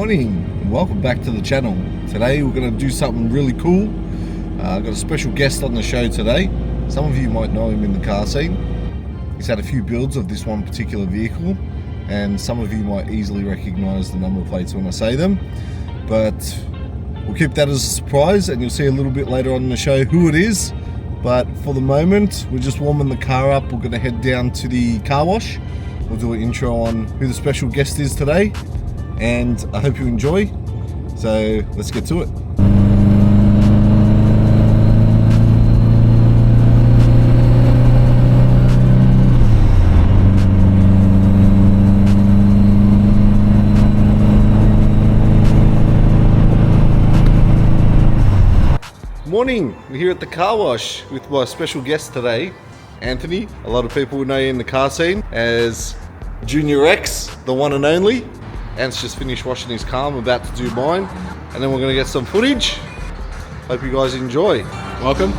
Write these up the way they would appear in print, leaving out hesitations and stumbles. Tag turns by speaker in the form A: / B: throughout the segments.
A: morning and welcome back to the channel. Today we're going to do something really cool. I've got a special guest on the show today. Some of you might know him in the car scene. He's had a few builds of this one particular vehicle, and some of you might easily recognize the number plates when I say them, but we'll keep that as a surprise and you'll see a little bit later on in the show who it is. But for the moment, we're just warming the car up. We're going to head down to the car wash. We'll do an intro on who the special guest is today, and I hope you enjoy. So let's get to it. Morning, we're here at the car wash with my special guest today, Anthony. A lot of people will know you in the car scene as Junior Rex, the one and only. Ant's just finished washing his car. I'm about to do mine, and then we're going to get some footage. Hope you guys enjoy.
B: Welcome.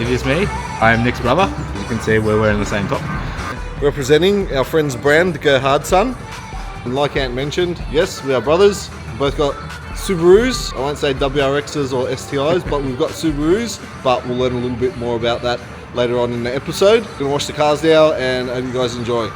B: It is me. I am Nick's brother. You can see we're wearing the same top.
A: Representing our friend's brand, the Go Hard Son. And like Ant mentioned, yes, we are brothers. We both got Subarus. I won't say WRXs or STIs, but we've got Subarus. But we'll learn a little bit more about that later on in the episode. We're going to wash the cars now, and I hope you guys enjoy.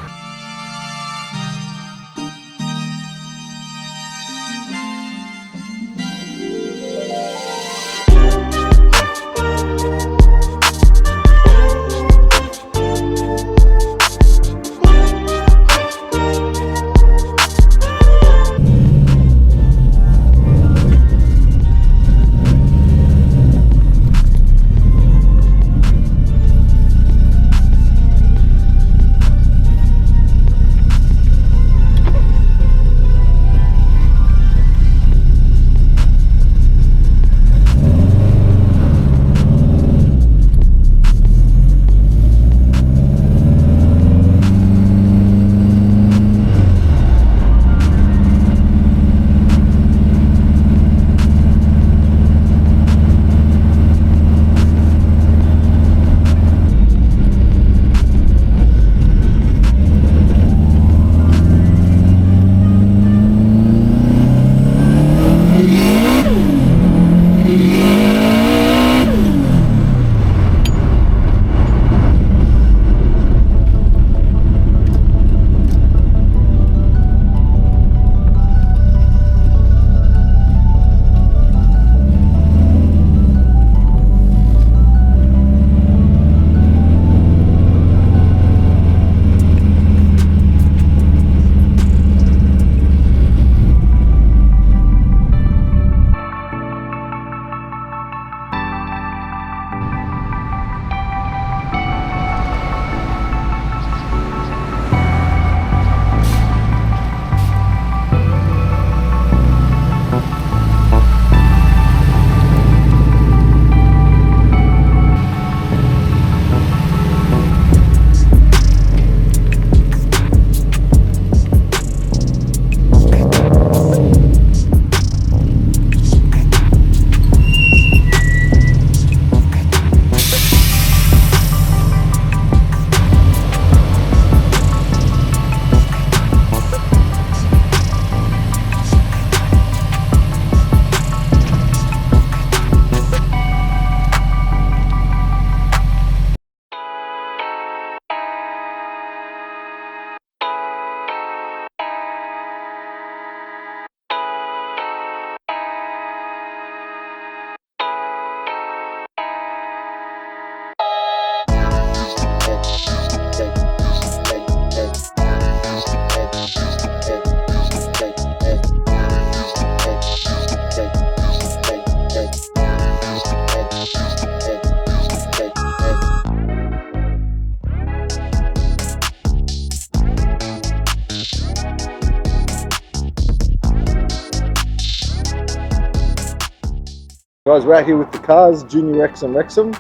A: Guys, we're out here with the cars, Junior X and Rexxem,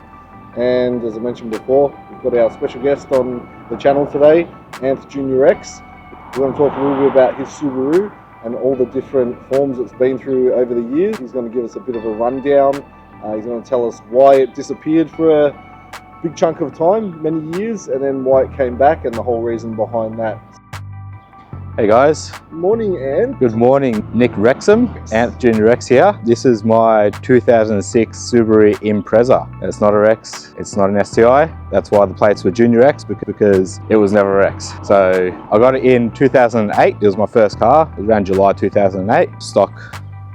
A: and as I mentioned before, we've got our special guest on the channel today, Junior X. We're going to talk a little bit about his Subaru and all the different forms it's been through over the years. He's going to give us a bit of a rundown. He's going to tell us why it disappeared for a big chunk of time, many years, and then why it came back and the whole reason behind that.
C: Hey guys,
A: Morning, Anne.
C: good morning. Nick Rexxem, Ant Junior Rex here. This is my 2006 Subaru Impreza. It's not a Rex, it's not an STI. That's why the plates were Junior Rex, because it was never a Rex. So I got it in 2008. It was my first car. It was around July 2008.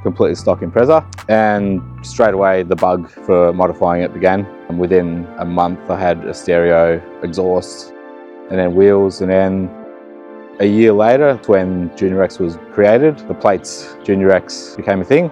C: Completely stock Impreza. And straight away the bug for modifying it began. And within a month I had a stereo, exhaust, and then wheels, and then a year later, when Junior Rex was created, the plates Junior Rex became a thing.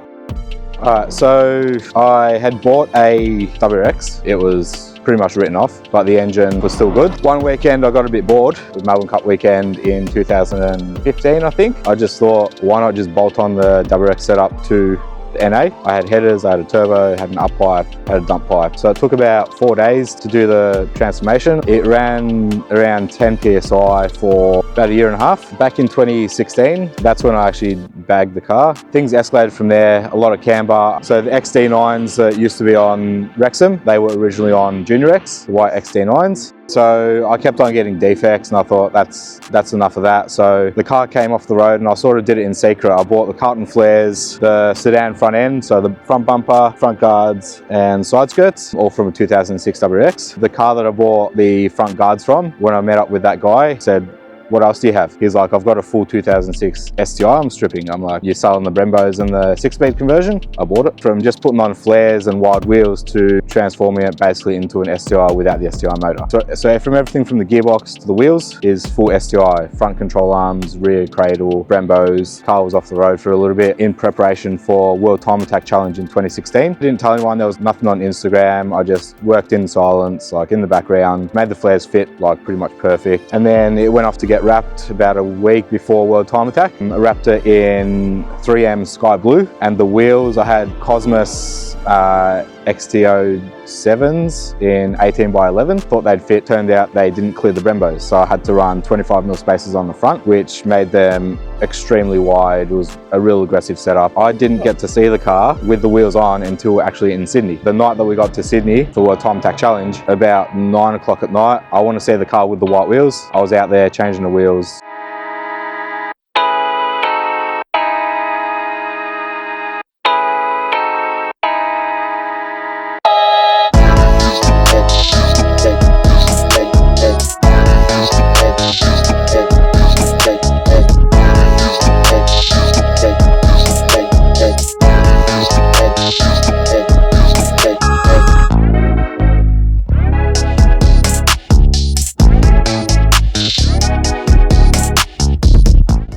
C: So I had bought a WRX. It was pretty much written off, but the engine was still good. One weekend I got a bit bored. It was Melbourne Cup weekend in 2015, I think. I just thought, why not just bolt on the WRX setup to the NA. I had headers, I had a turbo, had an up pipe, had a dump pipe. So it took about 4 days to do the transformation. It ran around 10 PSI for about a year and a half. Back in 2016, that's when I actually bagged the car. Things escalated from there, a lot of camber. So the XD9s that used to be on Rexxem, they were originally on Junior Rex, the white XD9s. So I kept on getting defects and I thought that's enough of that. So the car came off the road and I sort of did it in secret. I bought the Carlton flares, the sedan front end, so the front bumper, front guards and side skirts, all from a 2006 WRX. The car that I bought the front guards from, when I met up with that guy, said, "What else do you have?" He's like, "I've got a full 2006 STI I'm stripping." I'm like, "You're selling the Brembos and the 6-speed conversion?" I bought it. From just putting on flares and wide wheels to transforming it basically into an STI without the STI motor. So from everything from the gearbox to the wheels is full STI. Front control arms, rear cradle, Brembos. Car was off the road for a little bit in preparation for World Time Attack Challenge in 2016. I didn't tell anyone, there was nothing on Instagram. I just worked in silence, like in the background, made the flares fit like pretty much perfect. And then it went off to get wrapped about a week before World Time Attack. I wrapped it in 3M Sky Blue, and the wheels I had Cosmos XTO 7s in 18x11. Thought they'd fit, turned out they didn't clear the Brembos, so I had to run 25mm spaces on the front, which made them extremely wide. It was a real aggressive setup. I didn't get to see the car with the wheels on until actually in Sydney. The night that we got to Sydney for World Time Attack Challenge, about 9 o'clock at night, I want to see the car with the white wheels. I was out there changing the wheels.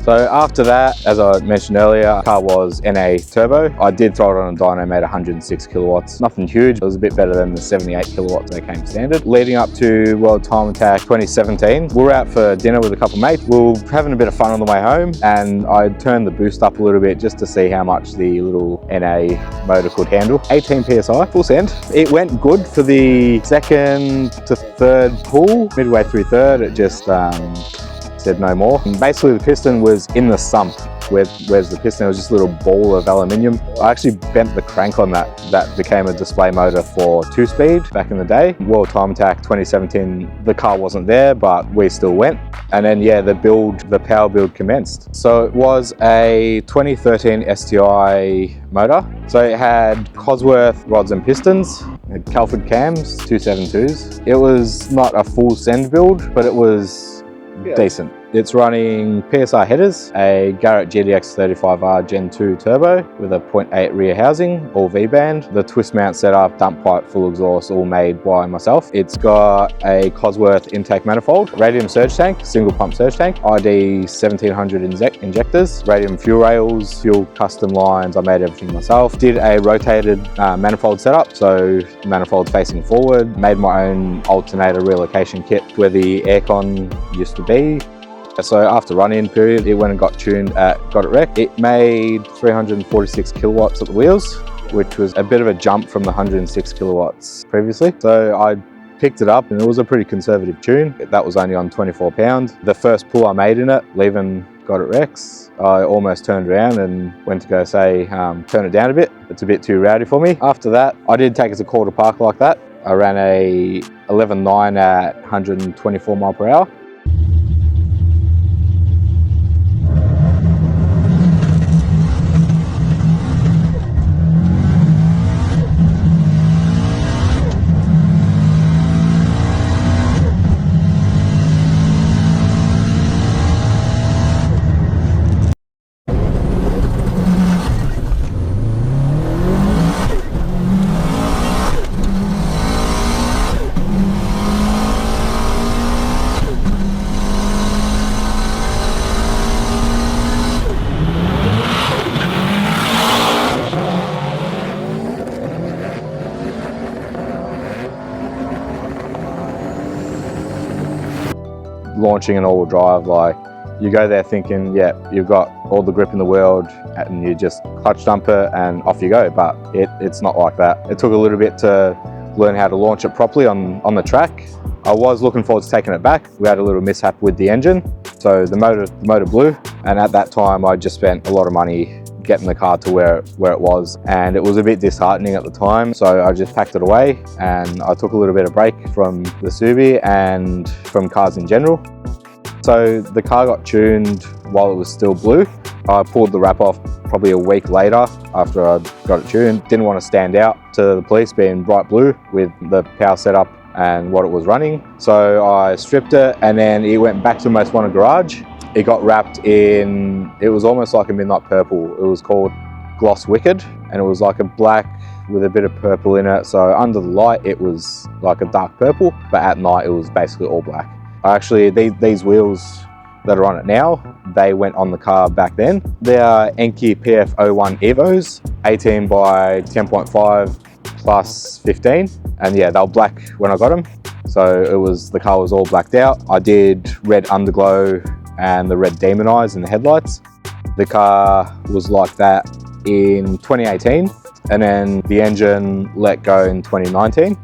C: So after that, as I mentioned earlier, the car was NA turbo. I did throw it on a dyno, made 106 kilowatts. Nothing huge. It was a bit better than the 78 kilowatts that came standard. Leading up to World Time Attack 2017, we were out for dinner with a couple of mates. We were having a bit of fun on the way home, and I turned the boost up a little bit just to see how much the little NA motor could handle. 18 PSI, full send. It went good for the second to third pull. Midway through third, it just said no more. And basically the piston was in the sump. Where's the piston? It was just a little ball of aluminium. I actually bent the crank on that. That became a display motor for 2-speed back in the day. World Time Attack 2017, the car wasn't there, but we still went. And then yeah, the power build commenced. So it was a 2013 STI motor. So it had Cosworth rods and pistons, it had Calford cams, 272s. It was not a full send build, but it was decent. It's running PSI headers, a Garrett GDX 35R Gen 2 turbo with a 0.8 rear housing, all V-band. The twist mount setup, dump pipe, full exhaust, all made by myself. It's got a Cosworth intake manifold, radium surge tank, single pump surge tank, ID 1700 injectors, radium fuel rails, fuel custom lines. I made everything myself. Did a rotated manifold setup, so manifold facing forward. Made my own alternator relocation kit where the aircon used to be. So after run-in period, it went and got tuned at Got It Wreck. It made 346 kilowatts at the wheels, which was a bit of a jump from the 106 kilowatts previously. So I picked it up and it was a pretty conservative tune. That was only on 24 pounds. The first pull I made in it, leaving Got It Rex, I almost turned around and went to go say, turn it down a bit. It's a bit too rowdy for me. After that, I did take it to quarter park like that. I ran a 11.9 at 124 mile per hour. launching an all-wheel drive, like you go there thinking, yeah, you've got all the grip in the world and you just clutch dump it and off you go, but it's not like that. It took a little bit to learn how to launch it properly on the track. I was looking forward to taking it back. We had a little mishap with the engine, so the motor blew, and at that time I just spent a lot of money getting the car to where it was, and it was a bit disheartening at the time, so I just packed it away and I took a little bit of break from the Subi and from cars in general. So the car got tuned while it was still blue. I pulled the wrap off probably a week later after I got it tuned. Didn't want to stand out to the police being bright blue with the power setup and what it was running. So I stripped it and then it went back to the most wanted garage. It got wrapped in, it was almost like a midnight purple. It was called Gloss Wicked, and it was like a black with a bit of purple in it. So under the light, it was like a dark purple, but at night it was basically all black. Actually, these wheels that are on it now, they went on the car back then. They are Enkei PF01 Evos, 18 by 10.5 plus 15. And yeah, they were black when I got them. So the car was all blacked out. I did red underglow and the red demon eyes in the headlights. The car was like that in 2018, and then the engine let go in 2019.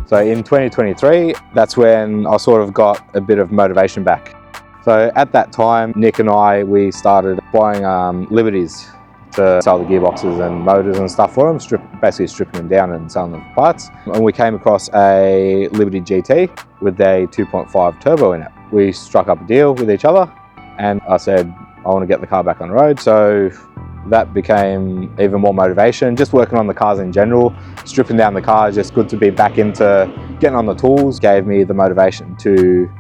C: So in 2023, that's when I sort of got a bit of motivation back. So at that time, Nick and I, we started buying Liberties to sell the gearboxes and motors and stuff for them, basically stripping them down and selling them for parts. And we came across a Liberty GT with a 2.5 turbo in it. We struck up a deal with each other and I said, I want to get the car back on the road. So that became even more motivation. Just working on the cars in general, stripping down the car, just good to be back into getting on the tools, gave me the motivation to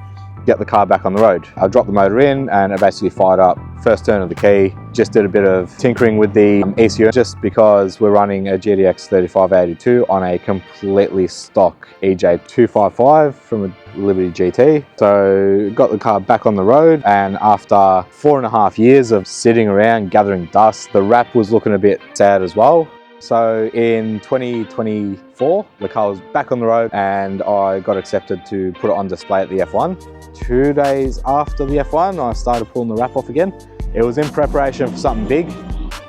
C: get the car back on the road. I dropped the motor in and it basically fired up. First turn of the key, just did a bit of tinkering with the ECU just because we're running a GTX 3582 on a completely stock EJ255 from a Liberty GT. So got the car back on the road, and after 4.5 years of sitting around gathering dust, the wrap was looking a bit sad as well. So in 2024, the car was back on the road and I got accepted to put it on display at the F1. 2 days after the F1, I started pulling the wrap off again. It was in preparation for something big,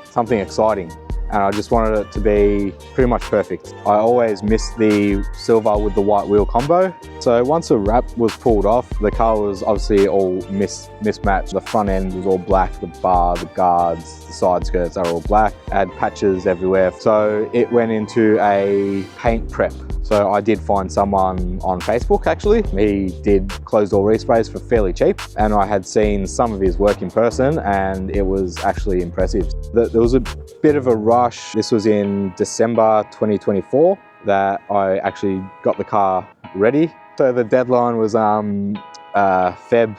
C: something exciting, and I just wanted it to be pretty much perfect. I always missed the silver with the white wheel combo. So once the wrap was pulled off, the car was obviously all mismatched. The front end was all black, the bar, the guards, the side skirts are all black, had patches everywhere. So it went into a paint prep. So I did find someone on Facebook actually. He did closed door resprays for fairly cheap, and I had seen some of his work in person and it was actually impressive. There was a bit of a rush. This was in December 2024 that I actually got the car ready. So the deadline was Feb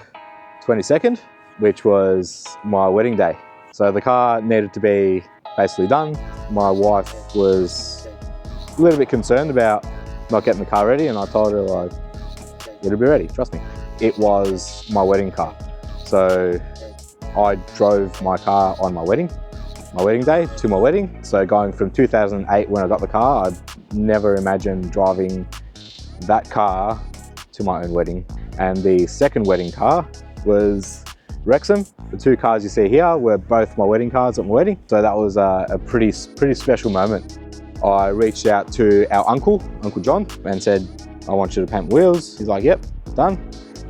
C: 22nd, which was my wedding day. So the car needed to be basically done. My wife was a little bit concerned about not getting the car ready, and I told her, like, it'll be ready, trust me. It was my wedding car. So I drove my car on my wedding day to my wedding. So going from 2008 when I got the car, I'd never imagined driving that car to my own wedding. And the second wedding car was Rexxem. The two cars you see here were both my wedding cars at my wedding. So that was a pretty special moment. I reached out to our Uncle John, and said, I want you to paint wheels. He's like, yep, done.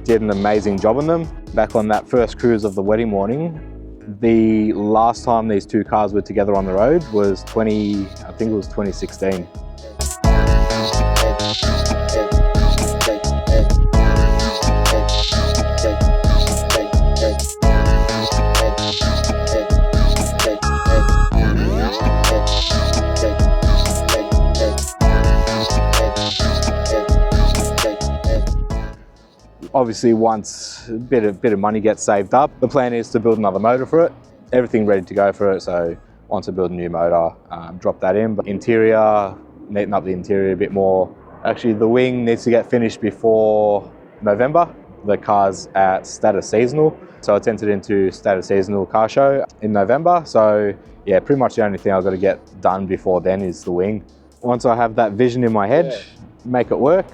C: Did an amazing job on them. Back on that first cruise of the wedding morning, the last time these two cars were together on the road was I think it was 2016. Obviously, once a bit of money gets saved up, the plan is to build another motor for it. Everything ready to go for it. So once I build a new motor, drop that in. But interior, neaten up the interior a bit more. Actually, the wing needs to get finished before November. The car's at Status Seasonal, so it's entered into Status Seasonal car show in November. So yeah, pretty much the only thing I've got to get done before then is the wing. Once I have that vision in my head, make it work.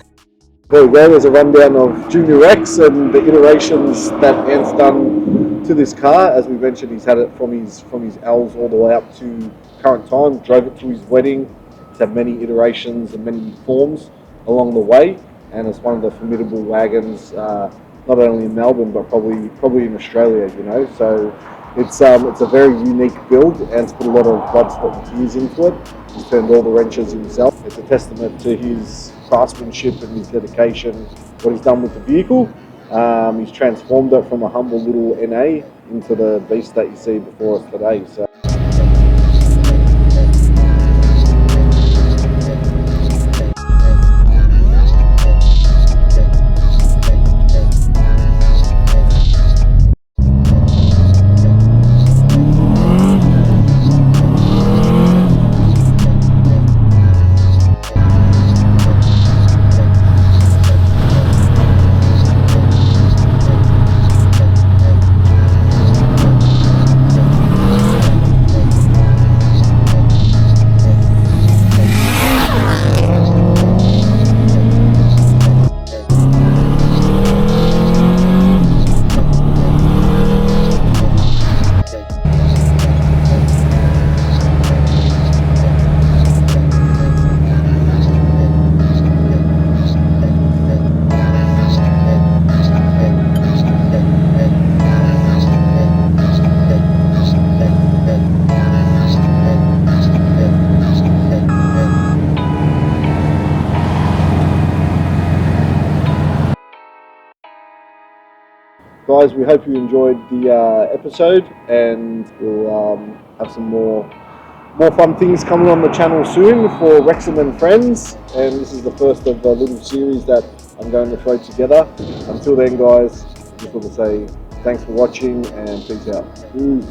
A: There we go, there's a rundown of Junior Rex and the iterations that Ant's done to this car. As we mentioned, he's had it from his L's all the way up to current time, drove it to his wedding. It's had many iterations and many forms along the way, and it's one of the formidable wagons, not only in Melbourne but probably in Australia, you know. So it's a very unique build, and it's put a lot of blood, sweat and tears into it. He's turned all the wrenches himself. It's a testament to his craftsmanship and his dedication, what he's done with the vehicle. He's transformed it from a humble little NA into the beast that you see before us today. So. Guys, we hope you enjoyed the episode, and we'll have some more fun things coming on the channel soon for Rexxem and Friends, and this is the first of a little series that I'm going to throw together. Until then, guys, I just want to say thanks for watching and peace out. Ooh.